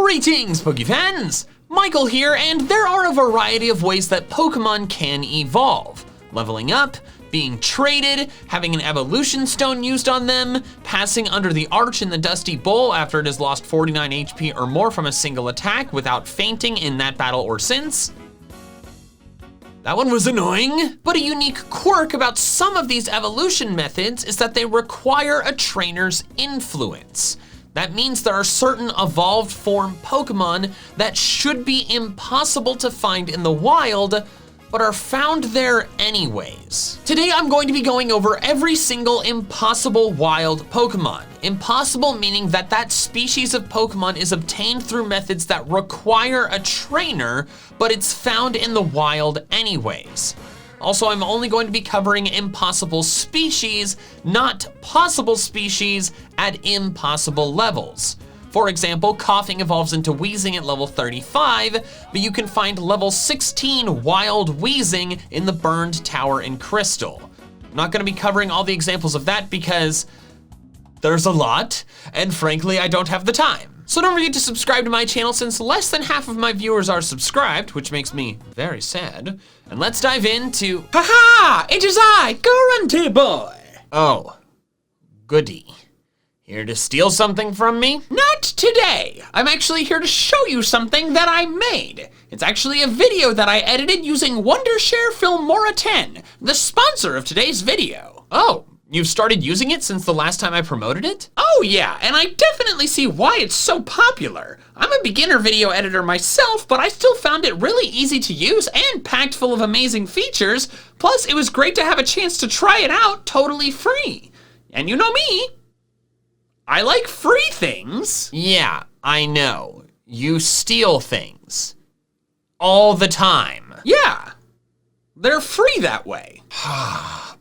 Greetings, Pokefans! Michael here, and there are a variety of ways that Pokemon can evolve. Leveling up, being traded, having an evolution stone used on them, passing under the arch in the Dusty Bowl after it has lost 49 HP or more from a single attack without fainting in that battle or since. That one was annoying. But a unique quirk about some of these evolution methods is that they require a trainer's influence. That means there are certain evolved form Pokemon that should be impossible to find in the wild, but are found there anyways. Today I'm going to be going over every single impossible wild Pokemon. Impossible meaning that that species of Pokemon is obtained through methods that require a trainer, but it's found in the wild anyways. Also, I'm only going to be covering impossible species, not possible species at impossible levels. For example, coughing evolves into wheezing at level 35, but you can find level 16 wild wheezing in the burned tower in Crystal. I'm not gonna be covering all the examples of that because there's a lot, and frankly, I don't have the time. So don't forget to subscribe to my channel since less than half of my viewers are subscribed, which makes me very sad. And let's dive into, Haha! It is I, Guarantee Boy! Oh, goody. Here to steal something from me? Not today! I'm actually here to show you something that I made. It's actually a video that I edited using Wondershare Filmora 10, the sponsor of today's video. Oh, you've started using it since the last time I promoted it? Oh yeah, and I definitely see why it's so popular. I'm a beginner video editor myself, but I still found it really easy to use and packed full of amazing features. Plus, it was great to have a chance to try it out totally free. And you know me, I like free things. Yeah, I know. You steal things. All the time. Yeah, they're free that way.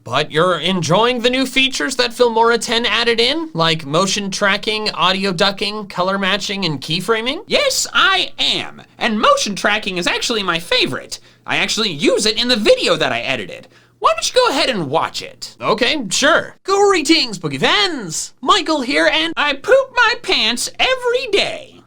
But you're enjoying the new features that Filmora 10 added in, like motion tracking, audio ducking, color matching, and keyframing? Yes, I am. And motion tracking is actually my favorite. I actually use it in the video that I edited. Why don't you go ahead and watch it? Okay, sure. Greetings, Pokefans! Michael here, and I poop my pants every day.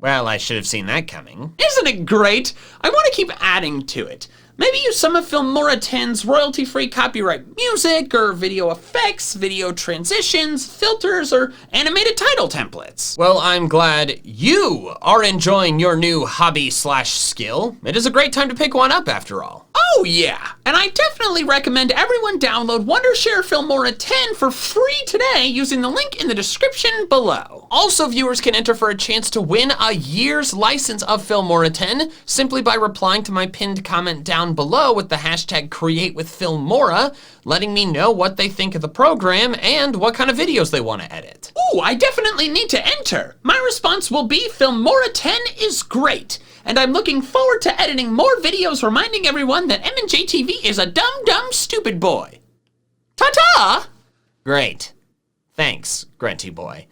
well, I should have seen that coming. Isn't it great? I want to keep adding to it. Maybe use some of Filmora 10's royalty-free copyright music, or video effects, video transitions, filters, or animated title templates. Well, I'm glad you are enjoying your new hobby/skill. It is a great time to pick one up after all. Oh yeah, and I definitely recommend everyone download Wondershare Filmora 10 for free today using the link in the description below. Also, viewers can enter for a chance to win a year's license of Filmora 10 simply by replying to my pinned comment down below with the hashtag #CreateWithFilmora, letting me know what they think of the program and what kind of videos they want to edit. Ooh, I definitely need to enter. My response will be Filmora 10 is great, and I'm looking forward to editing more videos reminding everyone that MandJTV is a dumb stupid boy. Ta-ta! Great. Thanks, Grunty Boy.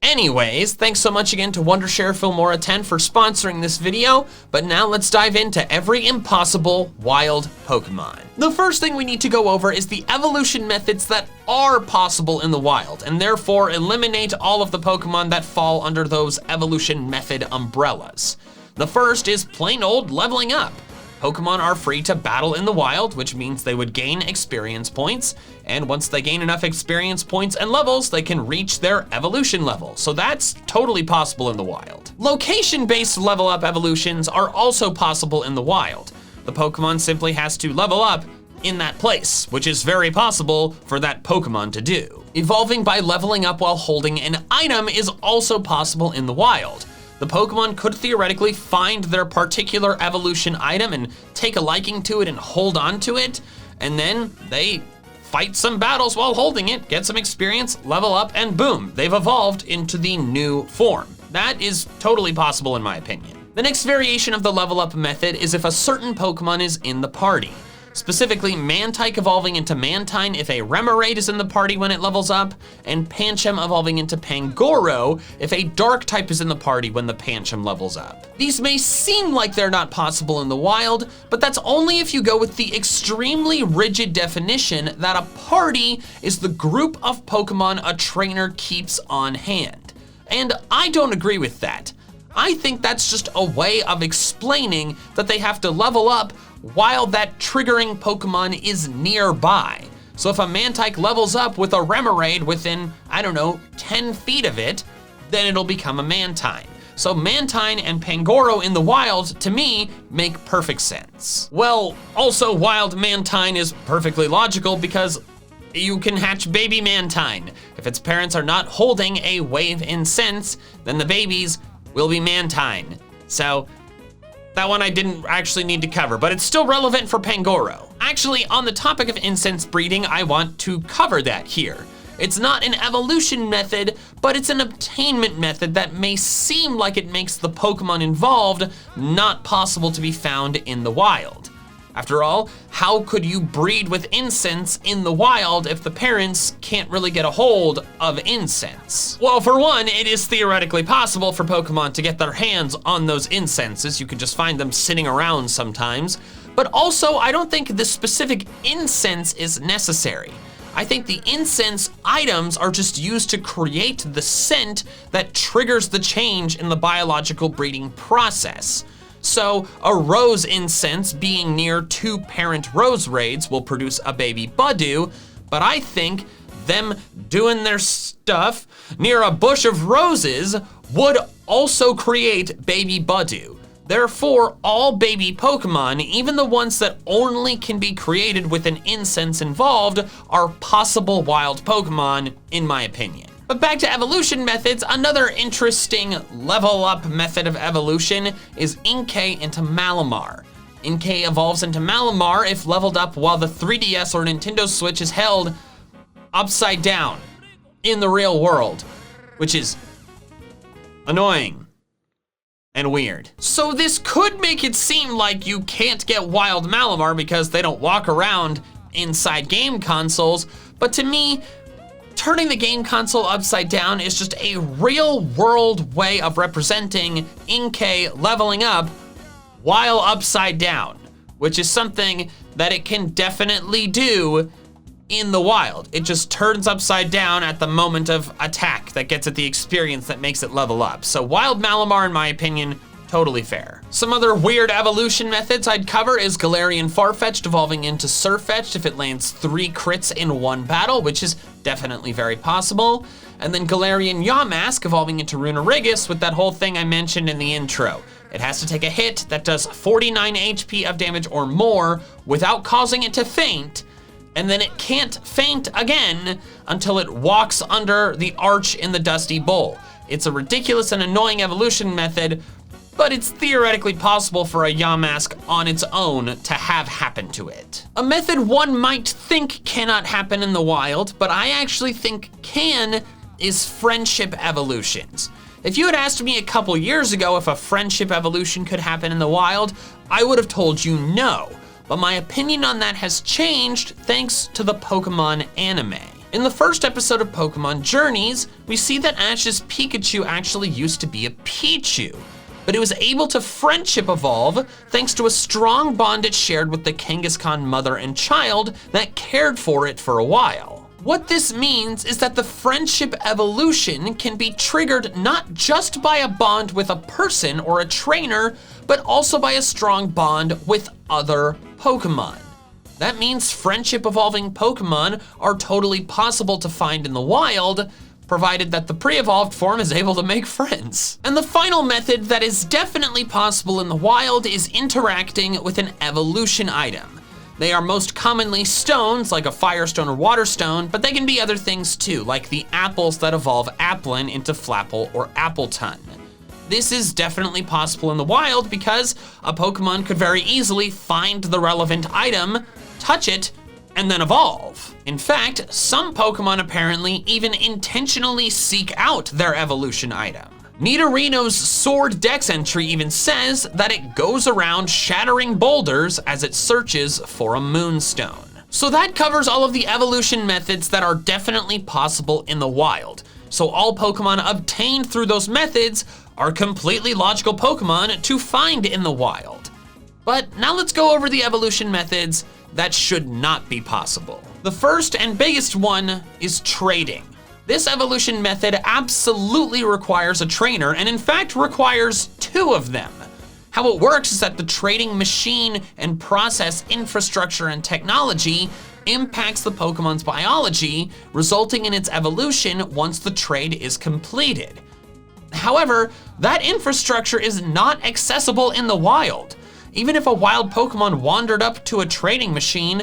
Anyways, thanks so much again to Wondershare Filmora 10 for sponsoring this video, but now let's dive into every impossible wild Pokemon. The first thing we need to go over is the evolution methods that are possible in the wild, and therefore eliminate all of the Pokemon that fall under those evolution method umbrellas. The first is plain old leveling up. Pokemon are free to battle in the wild, which means they would gain experience points, and once they gain enough experience points and levels, they can reach their evolution level, so that's totally possible in the wild. Location-based level up evolutions are also possible in the wild. The Pokemon simply has to level up in that place, which is very possible for that Pokemon to do. Evolving by leveling up while holding an item is also possible in the wild. The Pokemon could theoretically find their particular evolution item and take a liking to it and hold on to it, and then they fight some battles while holding it, get some experience, level up, and boom, they've evolved into the new form. That is totally possible in my opinion. The next variation of the level up method is if a certain Pokemon is in the party. Specifically, Mantike evolving into Mantine if a Remoraid is in the party when it levels up, and Pancham evolving into Pangoro if a Dark type is in the party when the Pancham levels up. These may seem like they're not possible in the wild, but that's only if you go with the extremely rigid definition that a party is the group of Pokemon a trainer keeps on hand. and I don't agree with that. I think that's just a way of explaining that they have to level up while that triggering Pokemon is nearby. So if a Mantike levels up with a Remoraid within, I don't know, 10 feet of it, then it'll become a Mantine. So Mantine and Pangoro in the wild, to me, make perfect sense. Well, also wild Mantine is perfectly logical because you can hatch baby Mantine. If its parents are not holding a wave incense, then the babies will be Mantine. So that one I didn't actually need to cover, but it's still relevant for Pangoro. Actually, on the topic of incense breeding, I want to cover that here. It's not an evolution method, but it's an obtainment method that may seem like it makes the Pokemon involved not possible to be found in the wild. After all, how could you breed with incense in the wild if the parents can't really get a hold of incense? Well, for one, it is theoretically possible for Pokemon to get their hands on those incenses. You can just find them sitting around sometimes. But also, I don't think this specific incense is necessary. I think the incense items are just used to create the scent that triggers the change in the biological breeding process. So a rose incense being near two parent rose raids will produce a baby Budew, but I think them doing their stuff near a bush of roses would also create baby Budew. Therefore, all baby Pokemon, even the ones that only can be created with an incense involved, are possible wild Pokemon, in my opinion. But back to evolution methods, another interesting level up method of evolution is Inkay into Malamar. Inkay evolves into Malamar if leveled up while the 3DS or Nintendo Switch is held upside down in the real world, which is annoying and weird. So this could make it seem like you can't get wild Malamar because they don't walk around inside game consoles, but to me, turning the game console upside down is just a real world way of representing Inkay leveling up while upside down, which is something that it can definitely do in the wild. It just turns upside down at the moment of attack that gets it the experience that makes it level up. So wild Malamar, in my opinion, totally fair. Some other weird evolution methods I'd cover is Galarian Farfetch'd evolving into Sirfetch'd if it lands 3 crits in one battle, which is definitely very possible. And then Galarian Yamask evolving into Runerigus with that whole thing I mentioned in the intro. It has to take a hit that does 49 HP of damage or more without causing it to faint, and then it can't faint again until it walks under the arch in the Dusty Bowl. It's a ridiculous and annoying evolution method, but it's theoretically possible for a Yamask on its own to have happen to it. A method one might think cannot happen in the wild, but I actually think can, is friendship evolutions. If you had asked me a couple years ago if a friendship evolution could happen in the wild, I would have told you no. But my opinion on that has changed thanks to the Pokemon anime. In the first episode of Pokemon Journeys, we see that Ash's Pikachu actually used to be a Pichu, but it was able to friendship evolve thanks to a strong bond it shared with the Kangaskhan mother and child that cared for it for a while. What this means is that the friendship evolution can be triggered not just by a bond with a person or a trainer, but also by a strong bond with other Pokemon. That means friendship evolving Pokemon are totally possible to find in the wild, provided that the pre-evolved form is able to make friends. And the final method that is definitely possible in the wild is interacting with an evolution item. They are most commonly stones, like a Firestone or Water Stone, but they can be other things too, like the apples that evolve Applin into Flapple or Appletun. This is definitely possible in the wild because a Pokemon could very easily find the relevant item, touch it, and then evolve. In fact, some Pokemon apparently even intentionally seek out their evolution item. Nidorino's Sword Dex entry even says that it goes around shattering boulders as it searches for a Moonstone. So that covers all of the evolution methods that are definitely possible in the wild. So all Pokemon obtained through those methods are completely logical Pokemon to find in the wild. But now let's go over the evolution methods that should not be possible. The first and biggest one is trading. This evolution method absolutely requires a trainer, and in fact requires 2 of them. How it works is that the trading machine and process infrastructure and technology impacts the Pokemon's biology, resulting in its evolution once the trade is completed. However, that infrastructure is not accessible in the wild. Even if a wild Pokemon wandered up to a trading machine,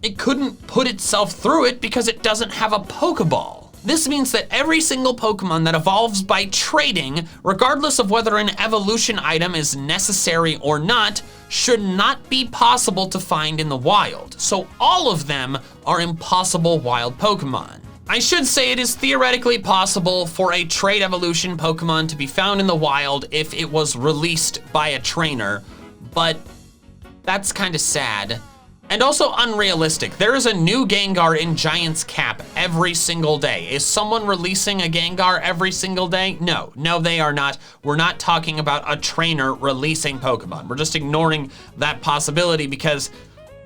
it couldn't put itself through it because it doesn't have a Pokeball. This means that every single Pokemon that evolves by trading, regardless of whether an evolution item is necessary or not, should not be possible to find in the wild. So all of them are impossible wild Pokemon. I should say it is theoretically possible for a trade evolution Pokemon to be found in the wild if it was released by a trainer, but that's kind of sad. And also unrealistic. There is a new Gengar in Giant's Cap every single day. Is someone releasing a Gengar every single day? No, they are not. We're not talking about a trainer releasing Pokemon. We're just ignoring that possibility because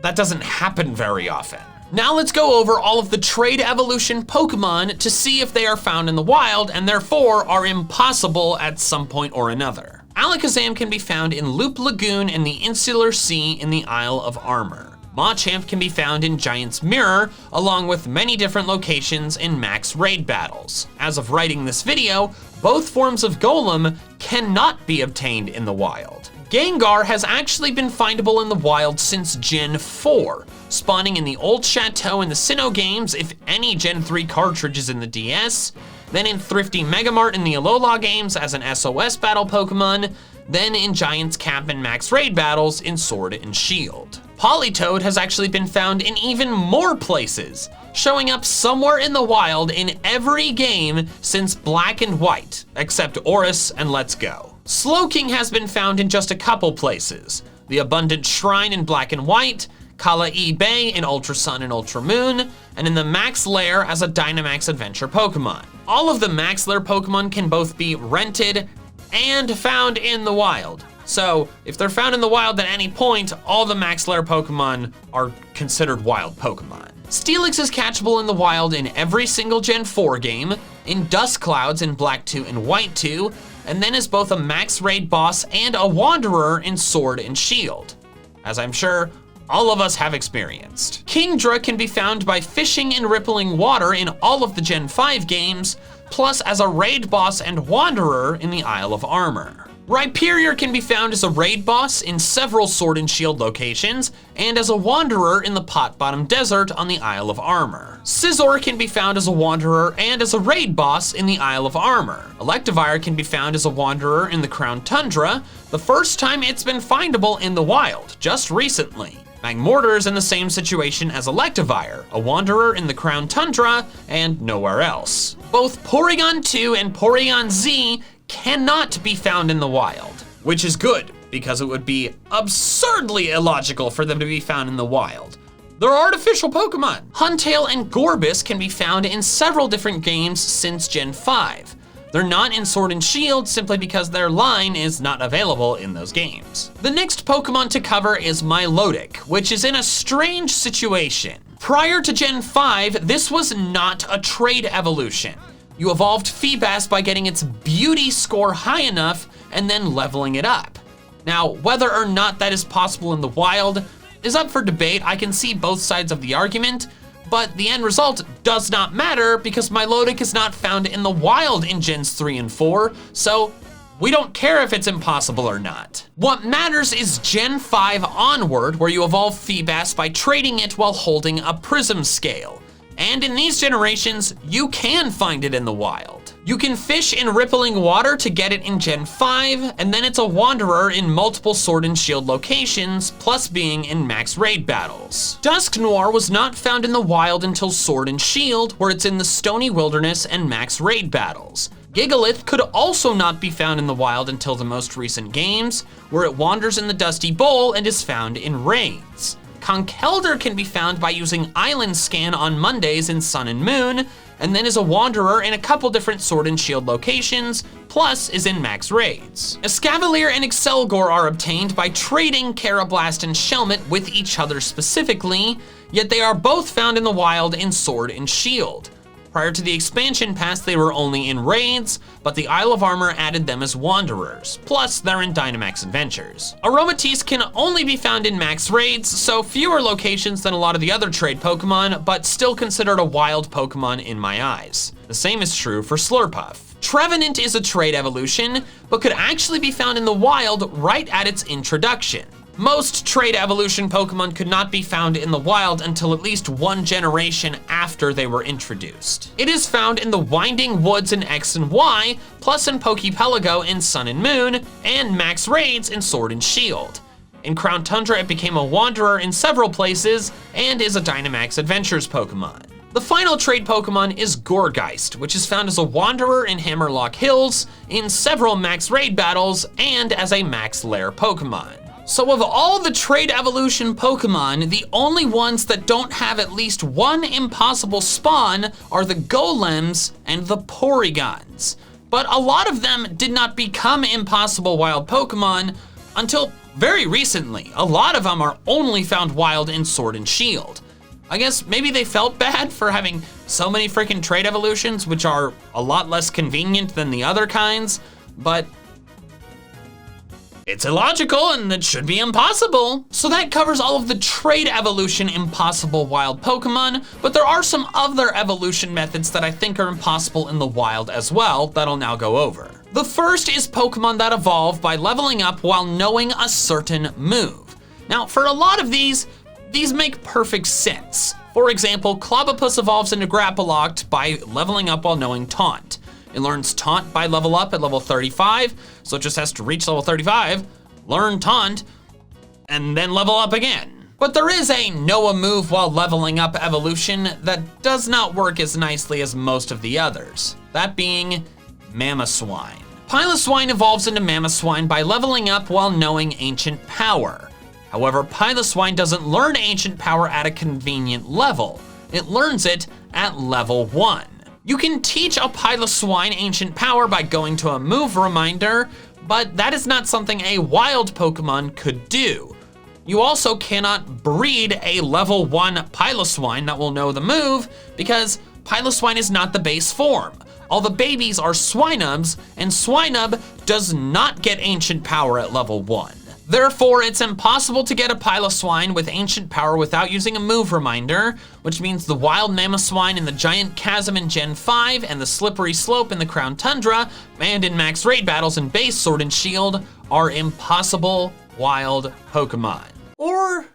that doesn't happen very often. Now let's go over all of the trade evolution Pokemon to see if they are found in the wild and therefore are impossible at some point or another. Alakazam can be found in Loop Lagoon and the Insular Sea in the Isle of Armor. Machamp can be found in Giant's Mirror, along with many different locations in max raid battles. As of writing this video, both forms of Golem cannot be obtained in the wild. Gengar has actually been findable in the wild since Gen 4, spawning in the Old Chateau in the Sinnoh games if any Gen 3 cartridge is in the DS, then in Thrifty Megamart in the Alola games as an SOS battle Pokemon, then in Giant's Cap and Max Raid battles in Sword and Shield. Politoed has actually been found in even more places, showing up somewhere in the wild in every game since Black and White, except Oris and Let's Go. Slowking has been found in just a couple places, the Abundant Shrine in Black and White, Kala'i Bay in Ultra Sun and Ultra Moon, and in the Max Lair as a Dynamax Adventure Pokemon. All of the Max Lair Pokemon can both be rented and found in the wild. So if they're found in the wild at any point, all the Max Lair Pokemon are considered wild Pokemon. Steelix is catchable in the wild in every single Gen 4 game, in Dust Clouds in Black 2 and White 2, and then is both a Max Raid boss and a Wanderer in Sword and Shield, as I'm sure all of us have experienced. Kingdra can be found by fishing in rippling water in all of the Gen 5 games, plus as a raid boss and Wanderer in the Isle of Armor. Rhyperior can be found as a raid boss in several Sword and Shield locations, and as a Wanderer in the Pot Bottom Desert on the Isle of Armor. Scizor can be found as a Wanderer and as a raid boss in the Isle of Armor. Electivire can be found as a Wanderer in the Crown Tundra, the first time it's been findable in the wild, just recently. Magmortar is in the same situation as Electivire, a Wanderer in the Crown Tundra and nowhere else. Both Porygon 2 and Porygon Z cannot be found in the wild, which is good because it would be absurdly illogical for them to be found in the wild. They're artificial Pokemon. Huntail and Gorbis can be found in several different games since Gen 5. They're not in Sword and Shield simply because their line is not available in those games. The next Pokemon to cover is Milotic, which is in a strange situation. Prior to Gen 5, this was not a trade evolution. You evolved Feebas by getting its beauty score high enough and then leveling it up. Now, whether or not that is possible in the wild is up for debate. I can see both sides of the argument, but the end result does not matter because Milotic is not found in the wild in Gens 3 and 4, so we don't care if it's impossible or not. What matters is Gen 5 onward, where you evolve Feebas by trading it while holding a Prism Scale. And in these generations, you can find it in the wild. You can fish in rippling water to get it in Gen 5, and then it's a Wanderer in multiple Sword and Shield locations, plus being in max raid battles. Dusknoir was not found in the wild until Sword and Shield, where it's in the Stony Wilderness and max raid battles. Gigalith could also not be found in the wild until the most recent games, where it wanders in the Dusty Bowl and is found in raids. Conkeldurr can be found by using Island Scan on Mondays in Sun and Moon, and then is a Wanderer in a couple different Sword and Shield locations, plus is in max raids. Escavalier and Excelgor are obtained by trading Carablast and Shelmet with each other specifically, yet they are both found in the wild in Sword and Shield. Prior to the expansion pass, they were only in raids, but the Isle of Armor added them as wanderers. Plus, they're in Dynamax Adventures. Aromatisse can only be found in max raids, so fewer locations than a lot of the other trade Pokemon, but still considered a wild Pokemon in my eyes. The same is true for Slurpuff. Trevenant is a trade evolution, but could actually be found in the wild right at its introduction. Most trade evolution Pokemon could not be found in the wild until at least one generation after they were introduced. It is found in the Winding Woods in X and Y, plus in Poképelago in Sun and Moon, and max raids in Sword and Shield. In Crown Tundra, it became a wanderer in several places, and is a Dynamax Adventures Pokemon. The final trade Pokemon is Gourgeist, which is found as a wanderer in Hammerlock Hills, in several max raid battles, and as a max lair Pokemon. So of all the trade evolution Pokemon, the only ones that don't have at least one impossible spawn are the Golems and the Porygons. But a lot of them did not become impossible wild Pokemon until very recently. A lot of them are only found wild in Sword and Shield. I guess maybe they felt bad for having so many freaking trade evolutions, which are a lot less convenient than the other kinds, but it's illogical and it should be impossible. So that covers all of the trade evolution impossible wild Pokemon, but there are some other evolution methods that I think are impossible in the wild as well that I'll now go over. The first is Pokemon that evolve by leveling up while knowing a certain move. Now, for a lot of these make perfect sense. For example, Clobbopus evolves into Grapploct by leveling up while knowing Taunt. It learns Taunt by level up at level 35, so it just has to reach level 35, learn Taunt, and then level up again. But there is a know a move while leveling up evolution that does not work as nicely as most of the others, that being Mamoswine. Piloswine evolves into Mamoswine by leveling up while knowing Ancient Power. However, Piloswine doesn't learn Ancient Power at a convenient level. It learns it at level 1. You can teach a Piloswine Ancient Power by going to a move reminder, but that is not something a wild Pokemon could do. You also cannot breed a level 1 Piloswine that will know the move because Piloswine is not the base form. All the babies are Swinubs, and Swinub does not get Ancient Power at level 1. Therefore, it's impossible to get a Piloswine with Ancient Power without using a move reminder, which means the wild Mamoswine in the Giant Chasm in Gen 5 and the Slippery Slope in the Crown Tundra and in max raid battles in base Sword and Shield are impossible wild Pokemon. Or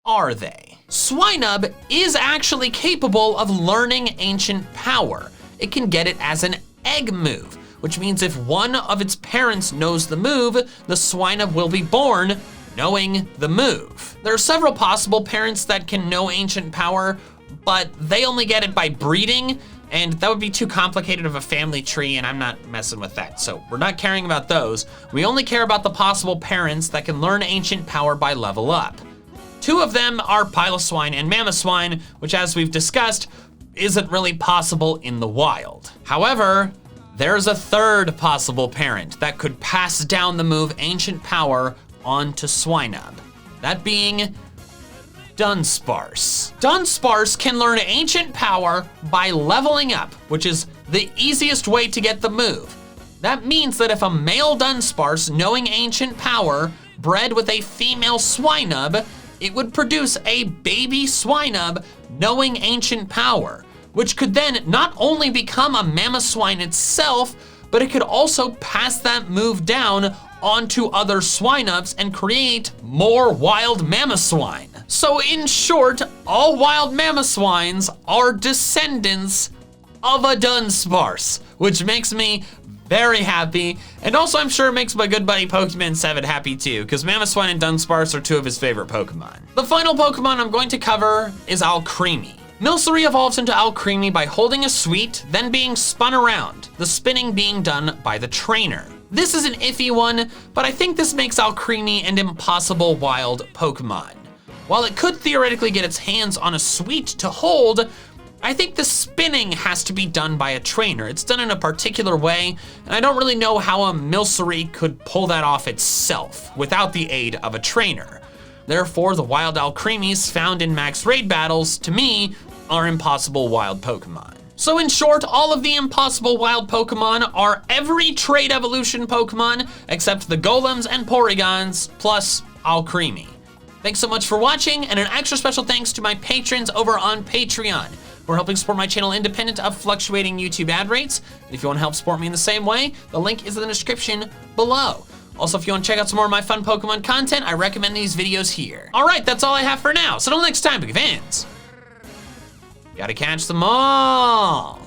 are they? Swinub is actually capable of learning Ancient Power. It can get it as an egg move, which means if one of its parents knows the move, the Swinub will be born knowing the move. There are several possible parents that can know Ancient Power, but they only get it by breeding, and that would be too complicated of a family tree, and I'm not messing with that. So we're not caring about those. We only care about the possible parents that can learn Ancient Power by level up. Two of them are Piloswine and Mamoswine, which, as we've discussed, isn't really possible in the wild. However, there's a third possible parent that could pass down the move Ancient Power onto Swinub, that being Dunsparce. Dunsparce can learn Ancient Power by leveling up, which is the easiest way to get the move. That means that if a male Dunsparce knowing Ancient Power bred with a female Swinub, it would produce a baby Swinub knowing Ancient Power, which could then not only become a Mamoswine itself, but it could also pass that move down onto other Swinubs and create more wild Mamoswine. So in short, all wild Mamoswines are descendants of a Dunsparce, which makes me very happy, and also I'm sure it makes my good buddy Pokemon 7 happy too, because Mamoswine and Dunsparce are two of his favorite Pokemon. The final Pokemon I'm going to cover is Alcremie. Milcery evolves into Alcremie by holding a sweet, then being spun around, the spinning being done by the trainer. This is an iffy one, but I think this makes Alcremie an impossible wild Pokemon. While it could theoretically get its hands on a sweet to hold, I think the spinning has to be done by a trainer. It's done in a particular way, and I don't really know how a Milcery could pull that off itself without the aid of a trainer. Therefore, the wild Alcremies found in max raid battles, to me, are impossible wild Pokemon. So in short, all of the impossible wild Pokemon are every trait evolution Pokemon except the Golems and Porygons, plus Alcremie. Thanks so much for watching, and an extra special thanks to my patrons over on Patreon, who are helping support my channel independent of fluctuating YouTube ad rates. And if you want to help support me in the same way, the link is in the description below. Also, if you want to check out some more of my fun Pokemon content, I recommend these videos here. All right, that's all I have for now. So until next time, big fans. Gotta catch them all.